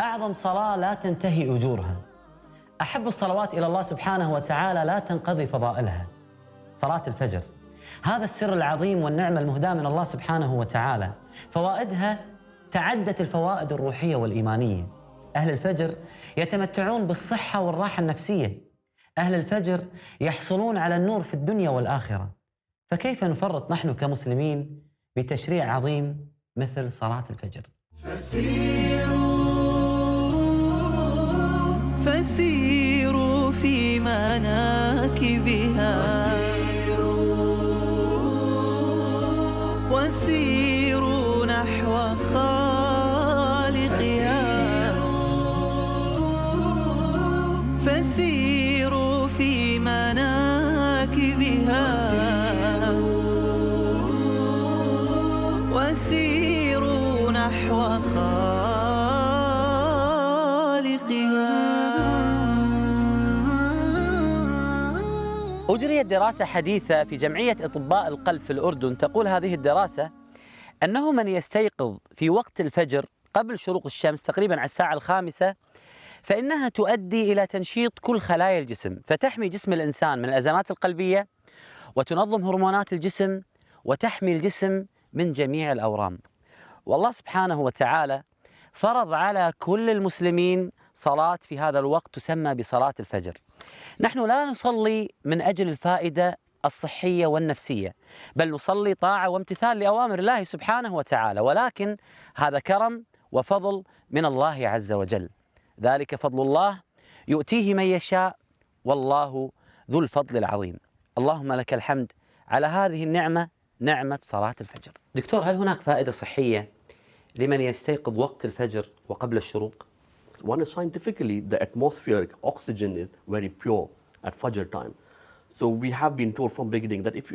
أعظم صلاة لا تنتهي أجورها، أحب الصلوات إلى الله سبحانه وتعالى لا تنقضي فضائلها، صلاة الفجر. هذا السر العظيم والنعمة المهداة من الله سبحانه وتعالى، فوائدها تعدت الفوائد الروحية والإيمانية. أهل الفجر يتمتعون بالصحة والراحة النفسية، أهل الفجر يحصلون على النور في الدنيا والآخرة، فكيف نفرط نحن كمسلمين بتشريع عظيم مثل صلاة الفجر؟ فسيروا في مناكبها وسيروا نحو خالقها، فسيروا في مناكبها وسيروا نحو خالقها. أجريت دراسة حديثة في جمعية أطباء القلب في الأردن، تقول هذه الدراسة أنه من يستيقظ في وقت الفجر قبل شروق الشمس تقريبا على الساعة 5 فإنها تؤدي إلى تنشيط كل خلايا الجسم، فتحمي جسم الإنسان من الأزمات القلبية وتنظم هرمونات الجسم وتحمي الجسم من جميع الأورام. والله سبحانه وتعالى فرض على كل المسلمين صلاة في هذا الوقت تسمى بصلاة الفجر. نحن لا نصلي من أجل الفائدة الصحية والنفسية، بل نصلي طاعة وامتثال لأوامر الله سبحانه وتعالى، ولكن هذا كرم وفضل من الله عز وجل، ذلك فضل الله يؤتيه من يشاء والله ذو الفضل العظيم. اللهم لك الحمد على هذه النعمة، نعمة صلاة الفجر. دكتور، هل هناك فائدة صحية لمن يستيقظ وقت الفجر وقبل الشروق؟ One is scientifically, the atmospheric oxygen is very pure at Fajr time. So we have been told from beginning that if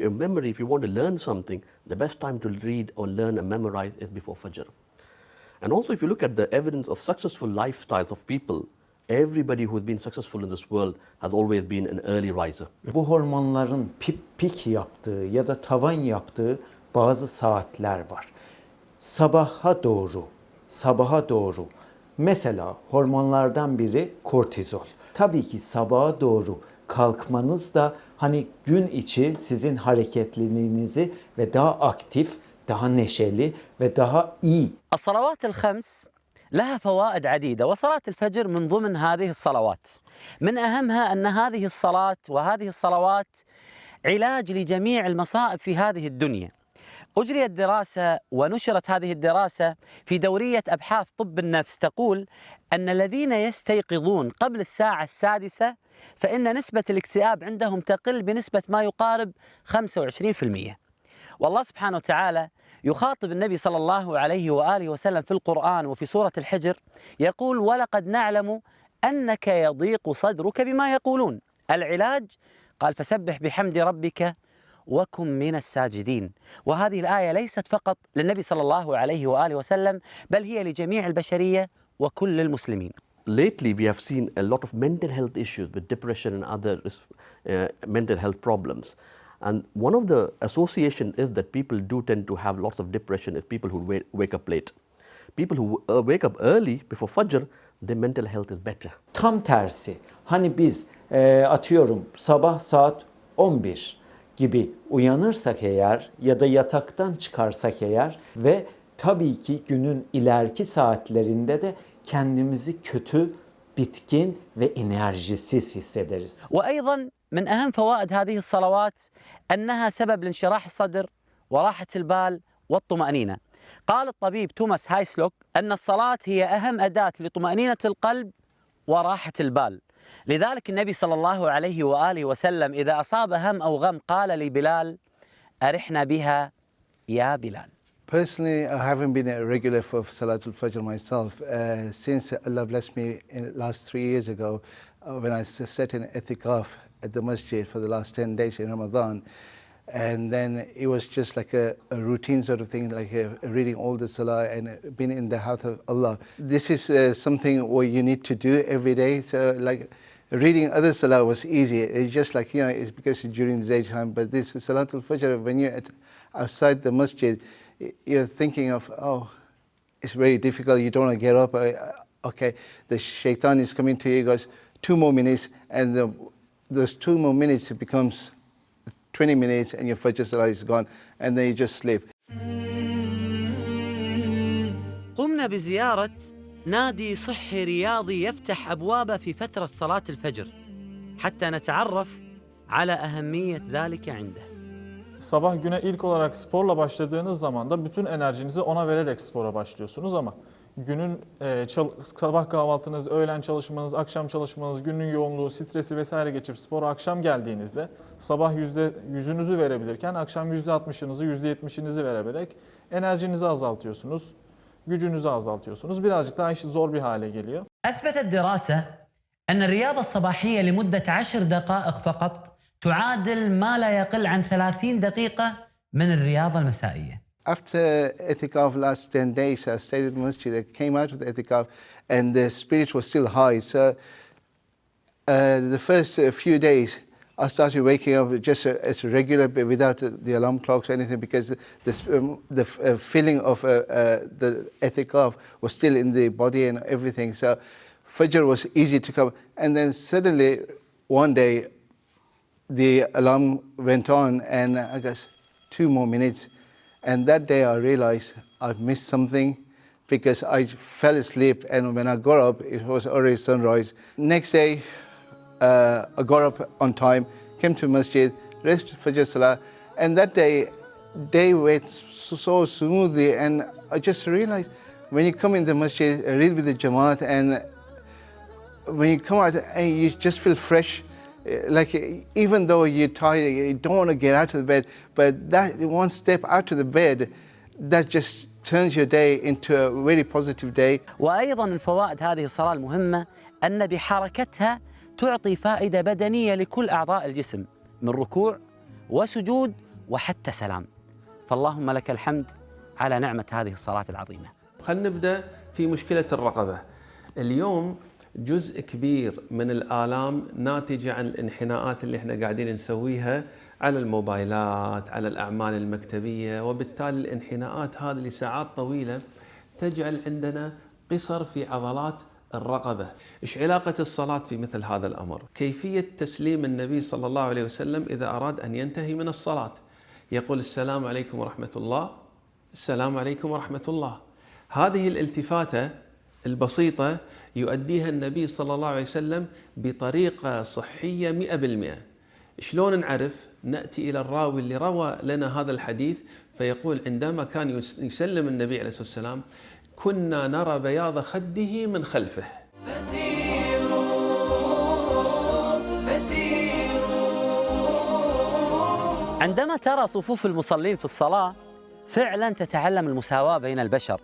you want to learn something, the best time to read or learn and memorize is before Fajr. And also if you look at the evidence of successful lifestyles of people, everybody who's been successful in this world has always been an early riser. Bu hormonların pik yaptığı ya da tavan yaptığı bazı saatler var. Sabaha doğru. Mesela hormonlardan biri kortizol. Tabii ki sabaha doğru kalkmanız da hani gün içi sizin hareketliliğinizi ve daha aktif, daha neşeli ve daha iyi. الصلوات الخمس لها فوائد عديدة، وصلاة الفجر من ضمن هذه الصلوات. من أهمها أن هذه الصلاة وهذه الصلوات علاج لجميع المصائب في هذه الدنيا. أجريت دراسة ونشرت هذه الدراسة في دورية أبحاث طب النفس، تقول أن الذين يستيقظون قبل الساعة 6 فإن نسبة الاكتئاب عندهم تقل بنسبة ما يقارب 25%. والله سبحانه وتعالى يخاطب النبي صلى الله عليه وآله وسلم في القرآن وفي سورة الحجر، يقول: ولقد نعلم أنك يضيق صدرك بما يقولون. العلاج قال: فسبح بحمد ربك وكن من الساجدين. وهذه الآية ليست فقط للنبي صلى الله عليه وآله وسلم، بل هي لجميع البشرية وكل المسلمين. Lately, we have seen a lot of mental health issues with depression and other mental health problems. And one of the associations is that people do tend to have lots of depression is people who wake up late. People who wake up early before Fajr, their mental health is better. Tam tersi. Hani biz atıyorum sabah saat 11 gibi uyanırsak eğer ya da yataktan çıkarsak eğer ve tabii ki günün ileriki saatlerinde de kendimizi kötü, bitkin ve enerjisiz hissederiz. وأيضا من أهم فوائد هذه الصلوات أنها سبب لانشراح الصدر وراحة البال والطمأنينة. قال الطبيب توماس هايسلوك أن الصلاة هي أهم أداة لطمأنينة القلب وراحة البال. لذلك النبي صلى الله عليه وآله وسلم إذا أصاب هم أو غم قال لبلال: أرحنا بها يا بلال. Personally, I haven't been a regular for Salatul Fajr myself. Since Allah blessed me in last 3 years ago, when I sat in itikaf at the masjid for the last 10 days in Ramadan, and then it was just like a routine sort of thing, like reading all the salah and being in the house of Allah. This is something what you need to do every day. So like reading other salah was easy. It's just like, it's because it's during the daytime, but this Salatul Fajr, when you're outside the masjid, you're thinking of, it's very difficult, you don't want to get up. okay, the shaitan is coming to you, he goes, 2 more minutes, and those 2 more minutes it becomes 20 minutes and your Fajr Salah is gone, and then you just sleep. قمنا بزيارة نادي صحي رياضي يفتح أبوابه في فترة صلاة الفجر حتى نتعرف على أهمية ذلك عنده. Sabah güne ilk olarak sporla başladığınız zaman da bütün enerjinizi ona vererek spora başlıyorsunuz ama günün sabah kahvaltınız, öğlen çalışmanız, akşam çalışmanız, günün yoğunluğu, stresi vesaire geçip spora akşam geldiğinizde sabah %100'ünüzü verebilirken akşam %60'ınızı, %70'inizi vererek enerjinizi azaltıyorsunuz, gücünüzü azaltıyorsunuz. Birazcık daha iş zor bir hale geliyor. أثبتت دراسة أن الرياضة الصباحية لمدة 10 دقائق فقط تعادل ما لا يقل عن 30 دقيقة من الرياضة المسائية. After Etikaf last 10 days, I stayed at the masjid. I came out of the Etikaf and the spirit was still high. So the first few days, I started waking up just as regular, but without the alarm clocks or anything, because the feeling of the Etikaf was still in the body and everything. So Fajr was easy to come. And then suddenly, one day, the alarm went on and I guess 2 more minutes. And that day I realized I've missed something because I fell asleep, and when I got up, it was already sunrise. Next day, I got up on time, came to masjid, read Fajr Salah, and that day went so smoothly, and I just realized when you come in the masjid, read with the Jamaat, and when you come out, you just feel fresh. Like even though you're tired, you don't want to get out of the bed, but that one step out of the bed, that just turns your day into a very positive day. وأيضا من فوائد هذه الصلاة المهمة أن بحركتها تعطي فائدة بدنية لكل أعضاء الجسم من ركوع وسجود وحتى سلام. فاللهم لك الحمد على نعمة هذه الصلاة العظيمة. خلينا نبدأ في مشكلة الرقبة. اليوم جزء كبير من الآلام ناتجة عن الانحناءات اللي احنا قاعدين نسويها على الموبايلات، على الأعمال المكتبية، وبالتالي الانحناءات هذه لساعات طويلة تجعل عندنا قصر في عضلات الرقبة. إيش علاقة الصلاة في مثل هذا الأمر؟ كيفية تسليم النبي صلى الله عليه وسلم إذا أراد أن ينتهي من الصلاة، يقول السلام عليكم ورحمة الله، السلام عليكم ورحمة الله. هذه الالتفاتة البسيطة يؤديها النبي صلى الله عليه وسلم بطريقة صحية 100%. شلون نعرف؟ نأتي إلى الراوي اللي روى لنا هذا الحديث فيقول عندما كان يسلم النبي عليه الصلاة والسلام كنا نرى بياض خده من خلفه. عندما ترى صفوف المصلين في الصلاة فعلا تتعلم المساواة بين البشر،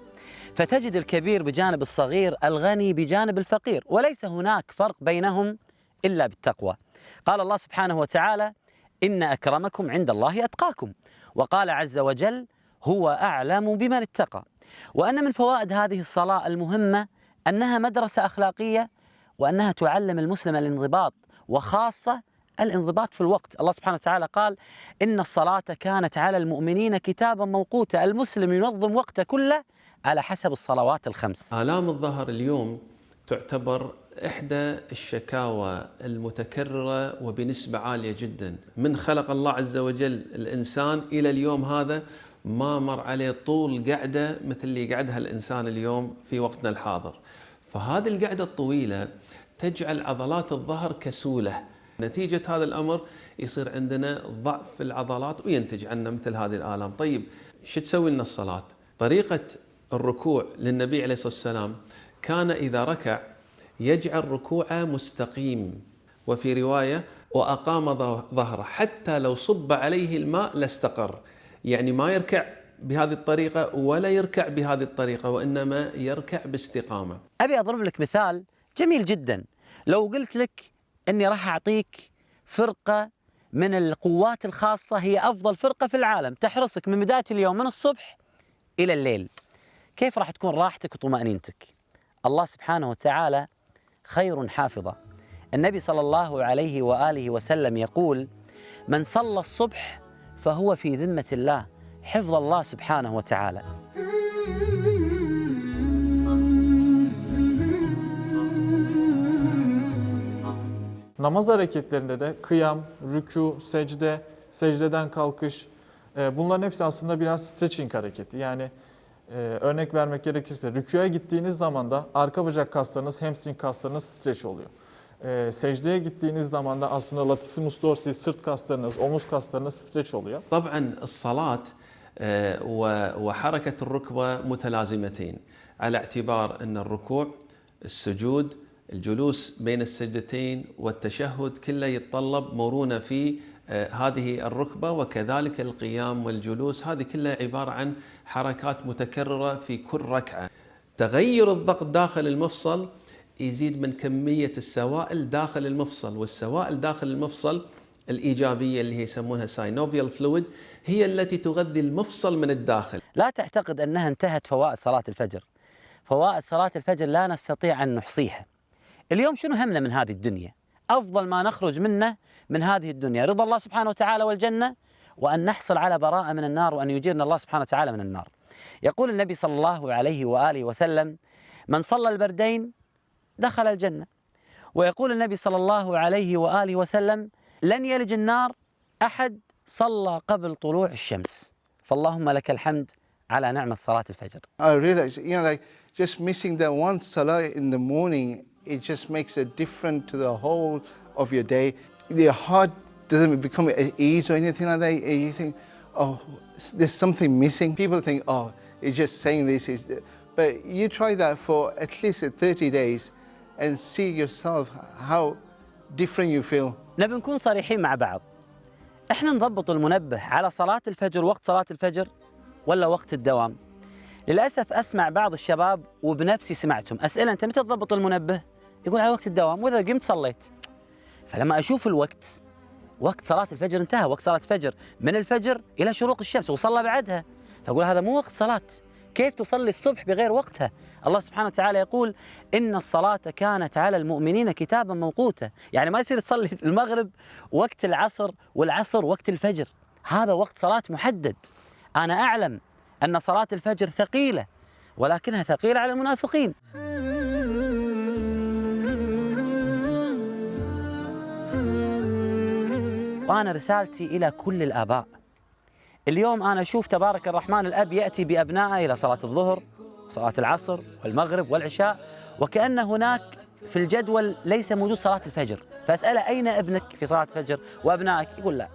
فتجد الكبير بجانب الصغير، الغني بجانب الفقير، وليس هناك فرق بينهم إلا بالتقوى. قال الله سبحانه وتعالى: إن أكرمكم عند الله أتقاكم، وقال عز وجل: هو أعلم بمن اتقى. وأن من فوائد هذه الصلاة المهمة أنها مدرسة أخلاقية، وأنها تعلم المسلم الانضباط، وخاصة الانضباط في الوقت. الله سبحانه وتعالى قال: إن الصلاة كانت على المؤمنين كتابا موقوتا. المسلم ينظم وقته كله على حسب الصلوات الخمس. آلام الظهر اليوم تعتبر إحدى الشكاوى المتكررة وبنسبة عالية جدا. من خلق الله عز وجل الإنسان إلى اليوم هذا ما مر عليه طول قعدة مثل اللي قعدها الإنسان اليوم في وقتنا الحاضر. فهذه القعدة الطويلة تجعل عضلات الظهر كسولة. نتيجة هذا الأمر يصير عندنا ضعف في العضلات وينتج عنا مثل هذه الآلام. طيب شو تسوي لنا الصلاة؟ طريقة الركوع للنبي عليه الصلاة والسلام كان إذا ركع يجعل ركوعه مستقيم، وفي رواية وأقام ظهره حتى لو صب عليه الماء لاستقر. يعني ما يركع بهذه الطريقة ولا يركع بهذه الطريقة، وإنما يركع باستقامة. أبي أضرب لك مثال جميل جدا. لو قلت لك أني راح أعطيك فرقة من القوات الخاصة هي أفضل فرقة في العالم تحرسك من بداية اليوم من الصبح إلى الليل، كيف راح تكون راحتك وطمأنينتك؟ الله سبحانه وتعالى خير حافظة. النبي صلى الله عليه وآله وسلم يقول: من صلى الصبح فهو في ذمة الله، حفظ الله سبحانه وتعالى. Namaz hareketlerinde de kıyam, rükû, secde, secdeden kalkış, bunların hepsi aslında biraz stretching hareketi. Yani örnek vermek gerekirse rükûya gittiğiniz zaman da arka bacak kaslarınız, hamstring kaslarınız stretch oluyor. Secdeye gittiğiniz zaman da aslında latissimus dorsi, sırt kaslarınız, omuz kaslarınız stretch oluyor. طبعا الصلاة وحركة الركبة متلازمتين على اعتبار أن الركوع السجود الجلوس بين السجدتين والتشهد كله يتطلب مرونة في هذه الركبة، وكذلك القيام والجلوس، هذه كلها عبارة عن حركات متكررة في كل ركعة. تغير الضغط داخل المفصل يزيد من كمية السوائل داخل المفصل، والسوائل داخل المفصل الإيجابية اللي هي يسمونها ساينوفيال فلويد هي التي تغذي المفصل من الداخل. لا تعتقد أنها انتهت فوائد صلاة الفجر. فوائد صلاة الفجر لا نستطيع أن نحصيها. اليوم شنو همنا من هذه الدنيا؟ أفضل ما نخرج منه من هذه الدنيا رضا الله سبحانه وتعالى والجنة، وأن نحصل على براءة من النار، وأن يجيرنا الله سبحانه وتعالى من النار. يقول النبي صلى الله عليه وآله وسلم: من صلى البردين دخل الجنة. ويقول النبي صلى الله عليه وآله وسلم: لن يلج النار أحد صلى قبل طلوع الشمس. فاللهم لك الحمد على نعمة صلاة الفجر. I realize, like just missing that one salah in the morning, it just makes a difference to the whole of your day. Your heart doesn't become at ease or anything like that. You think, oh, there's something missing. People think, oh, it's just saying this. But you try that for at least 30 days and see yourself how different you feel. نبي نكون صريحين مع بعض. احنا نضبط المنبه على صلاة الفجر، وقت صلاة الفجر، ولا وقت الدوام؟ للأسف أسمع بعض الشباب وبنفسي سمعتهم أسئلة: أنت متى تضبط المنبه؟ يقول على وقت الدوام، وإذا قمت صليت. فلما أشوف الوقت، وقت صلاة الفجر انتهى، وقت صلاة الفجر من الفجر إلى شروق الشمس وصلى بعدها، فأقول هذا مو وقت صلاة. كيف تصلي الصبح بغير وقتها؟ الله سبحانه وتعالى يقول: إن الصلاة كانت على المؤمنين كتابا موقوتا. يعني ما يصير تصلي المغرب وقت العصر والعصر وقت الفجر، هذا وقت صلاة محدد. أنا أعلم أن صلاة الفجر ثقيلة، ولكنها ثقيلة على المنافقين. وأنا رسالتي إلى كل الآباء. اليوم أنا أشوف تبارك الرحمن الأب يأتي بأبنائه إلى صلاة الظهر، صلاة العصر والمغرب والعشاء، وكأن هناك في الجدول ليس موجود صلاة الفجر. فأسأله: أين ابنك في صلاة الفجر وأبنائك؟ يقول: لا،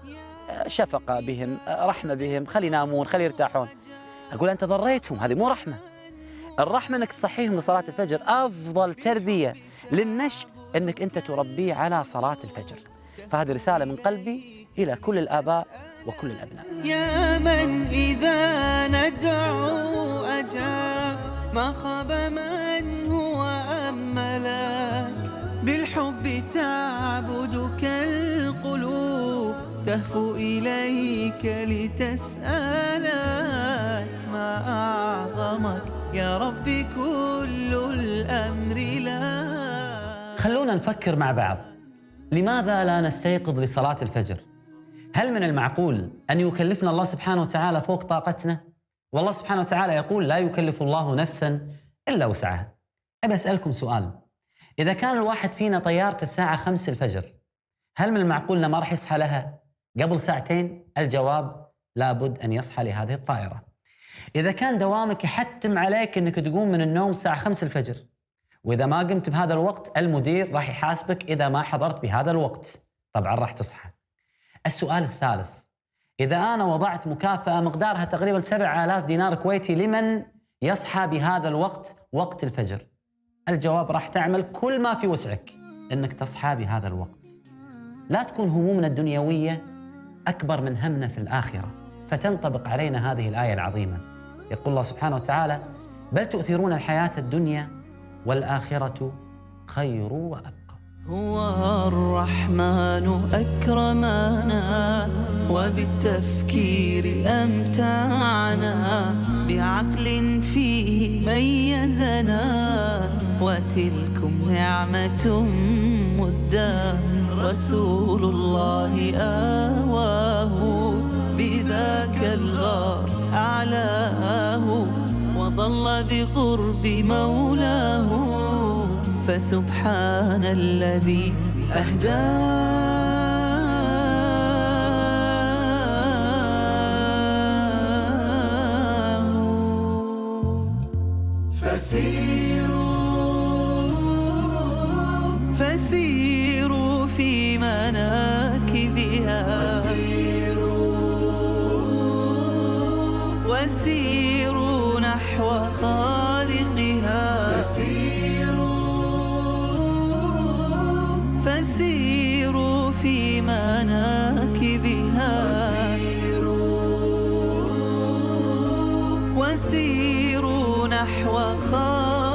شفقة بهم، رحمة بهم، خلي ينامون، خلي يرتاحون. أقول: أنت ضريتهم، هذه مو رحمة. الرحمة أنك تصحيهم لصلاة الفجر. أفضل تربية للنشء أنك أنت تربيه على صلاة الفجر. فهذه رسالة من قلبي إلى كل الآباء وكل الأبناء. يا من إذا ندعو أجاب، ما خاب من هو أملك، بالحب تعبدك القلوب، تهفو إليك لتسألك، ما أعظمك يا ربي كل الأمر لك. خلونا نفكر مع بعض، لماذا لا نستيقظ لصلاة الفجر؟ هل من المعقول أن يكلفنا الله سبحانه وتعالى فوق طاقتنا؟ والله سبحانه وتعالى يقول: لا يكلف الله نفسا إلا وسعها. أبي أسألكم سؤال: إذا كان الواحد فينا طيارته الساعة 5 الفجر، هل من المعقول أنه ما راح يصحى لها قبل ساعتين؟ الجواب: لابد أن يصحى لهذه الطائرة. إذا كان دوامك يحتم عليك أنك تقوم من النوم الساعة 5 الفجر، وإذا ما قمت بهذا الوقت المدير راح يحاسبك إذا ما حضرت بهذا الوقت، طبعا راح تصحى. السؤال الثالث: إذا أنا وضعت مكافأة مقدارها تقريبا 7000 دينار كويتي لمن يصحى بهذا الوقت وقت الفجر، الجواب: راح تعمل كل ما في وسعك أنك تصحى بهذا الوقت. لا تكون همومنا الدنيوية أكبر من همنا في الآخرة، فتنطبق علينا هذه الآية العظيمة. يقول الله سبحانه وتعالى: بل تؤثرون الحياة الدنيا والآخرة خير وأبقى. هو الرحمن أكرمنا، وبالتفكير أمتعنا، بعقل فيه ميزنا، وتلكم نعمة مزدى، رسول الله آواه، بذاك الغار أعلاه، وظل بقرب مولاه، فسبحان الذي فسيروا في مناكبها وسيروا نحو خالقها فسيروا في مناكبها وسيروا نحو خالقها